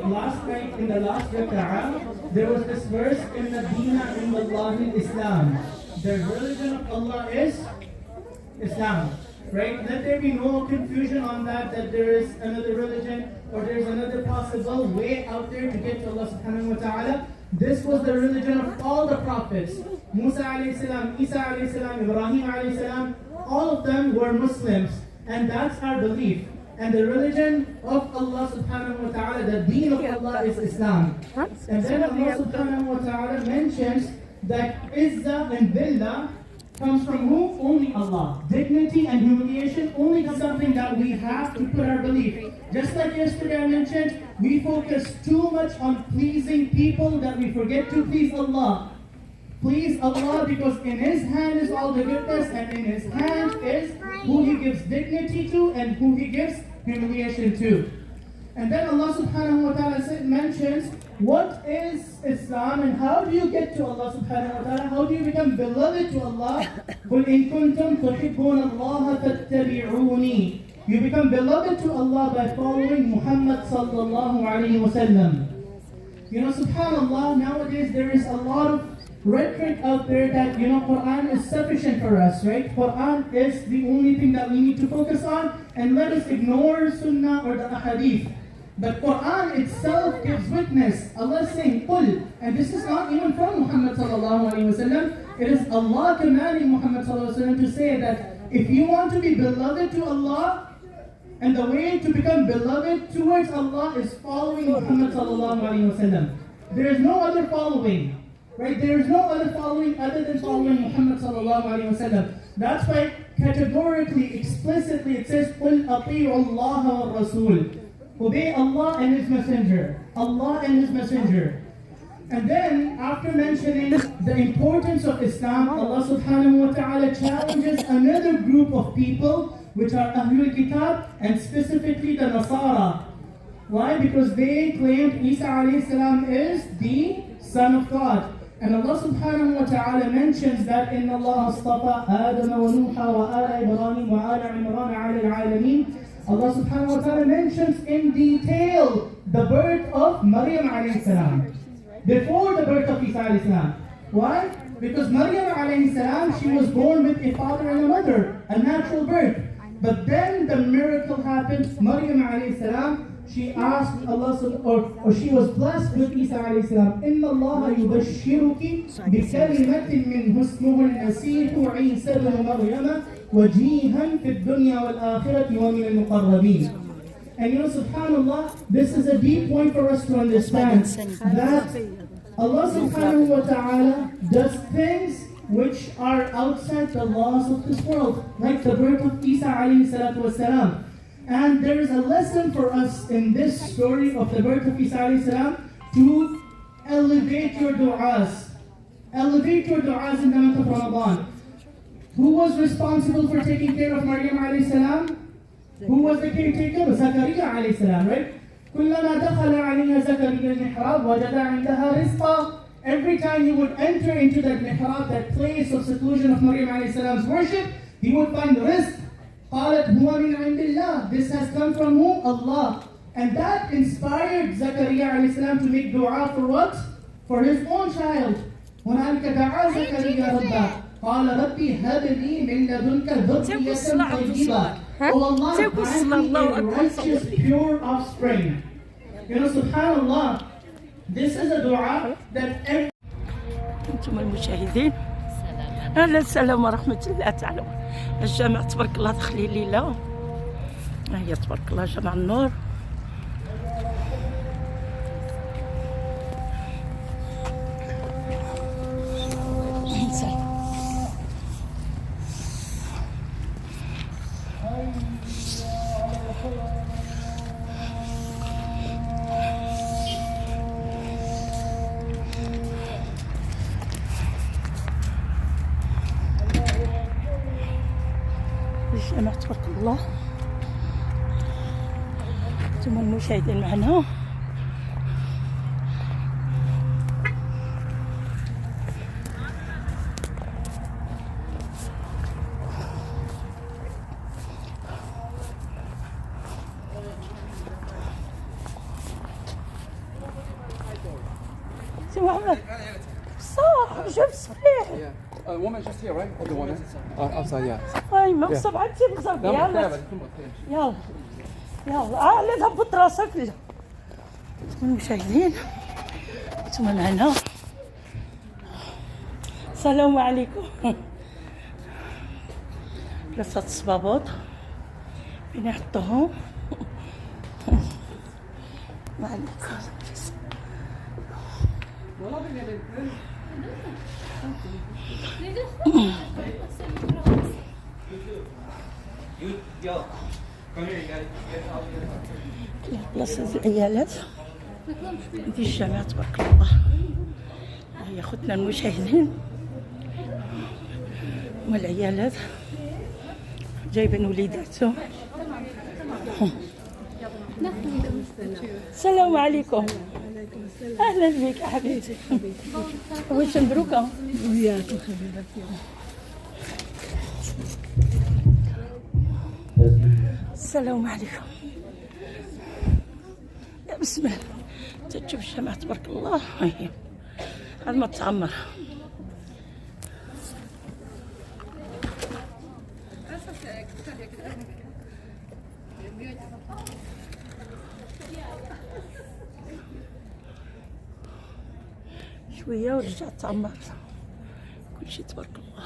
last night in the last rak'ah, there was this verse in the Dina in Allah Islam. The religion of Allah is Islam. Right? Let there be no confusion on that there is another religion or there is another possible way out there to get to Allah subhanahu wa ta'ala. This was the religion of all the prophets. Musa alayhi salam, Isa alayhi salam, Ibrahim alayhi salam, all of them were Muslims. And that's our belief. And the religion of Allah subhanahu wa ta'ala, the deen of Allah is Islam. And then Allah subhanahu wa ta'ala mentions that Izzah and Billah comes from who? Only Allah. Dignity and humiliation only something that we have to put our belief. Just like yesterday I mentioned, we focus too much on pleasing people that we forget to please Allah. Please Allah because in His hand is all the goodness and in His hand is who He gives dignity to and who He gives humiliation to. And then Allah subhanahu wa ta'ala mentions what is Islam and how do you get to Allah subhanahu wa ta'ala? How do you become beloved to Allah? قُلْ إِن كُنْتُمْ تُحِبُّونَ اللَّهَ فَاتَّبِعُونِي. You become beloved to Allah by following Muhammad sallallahu alayhi wa sallam. You know, subhanallah, nowadays there is a lot of rhetoric out there that, you know, Quran is sufficient for us, right? Quran is the only thing that we need to focus on and let us ignore Sunnah or the Ahadith. But Quran itself gives witness. Allah is saying, قُل, and this is not even from Muhammad sallallahu alayhi wa sallam. It is Allah commanding Muhammad sallallahu alayhi wa sallam to say that if you want to be beloved to Allah, and the way to become beloved towards Allah is following Muhammad sallallahu alayhi wa sallam. There is no other following. Right? There is no other following other than following Muhammad sallallahu alayhi wa sallam. That's why categorically, explicitly it says, قُلْ أَطِيعُوا اللَّهَ وَالرَّسُولِ. Obey Allah and His Messenger. Allah and His Messenger. And then, after mentioning the importance of Islam, Allah subhanahu wa ta'ala challenges another group of people, which are Ahlul Kitab, and specifically the Nasara. Why? Because they claimed Isa alayhi salam is the Son of God. And Allah subhanahu wa ta'ala mentions that in Allah astafa Adam wa Nuha wa ala Ibrahim wa ala Imran ala al-alamin. Allah subhanahu wa ta'ala mentions in detail the birth of Maryam alayhi salam before the birth of Isa alayhi salam. Why? Because Maryam alayhi salam, she was born with a father and a mother, a natural birth. But then the miracle happened. Maryam alayhi salam, she asked Allah, or she was blessed with Isa alayhi salam. Inna Allah yubashshiruki bi kalimatin min husmuhu al-masihu Isa ibn Maryam wajihan fi dunya wal akhirati wa min al-muqarrabin. And you know, subhanallah, this is a deep point for us to understand that Allah subhanahu wa ta'ala does things which are outside the laws of this world, like the birth of Isa alayhi salatu wasalam. And there is a lesson for us in this story of the birth of Isa alayhi salam to elevate your du'as. Elevate your du'as in the month of Ramadan. Who was responsible for taking care of Maryam alayhi salam? Who was the caretaker? Zakaria alayhi salam, right? كلما دخل عليها زكريا المحراب وجد عندها رزقا. Every time he would enter into that mihrab, that place of seclusion of Maryam alayhi salam's worship, he would find rizq. قالت هو من عند الله. This has come from who? Allah. And that inspired Zakaria alayhi salam to make dua for what? For his own child. هنالك دعا زكريا ربه قال ربي هب لي من لدنك ذرية طيبة. Oh Allah, grant me a righteous, pure offspring. You know, subhanallah, this is a dua that every... أنتم المشاهدين، أهلا السلام ورحمة الله تعالى. الجامع تبارك الله دخلي الليلة، هي تبارك الله جامع النور. الجامع تبارك الله، انتم المشاهدين معنا. محمد صح جاب صحيح. The woman just here, right? The woman outside, yeah. هاي ما بسبعتي بزرب يلا يلا يلا لا تهبط راسك لا. المشاهدين انتم معنا. السلام عليكم. ثلاثة الصبابط فين يحطوهم؟ ما عليكم. بلاصة العيالات في الجامع تبارك الله. هي خوتنا المشاهدين والعيالات جايبين وليداتهم. السلام عليكم. اهلا بك حبيبتي. واش مبروكه وياكم حبيبتي. السلام عليكم. يا بسم الله تشوف الجامع تبارك الله. هذا ما تعمر. شويه ورجعت تعمر كل شيء تبارك الله.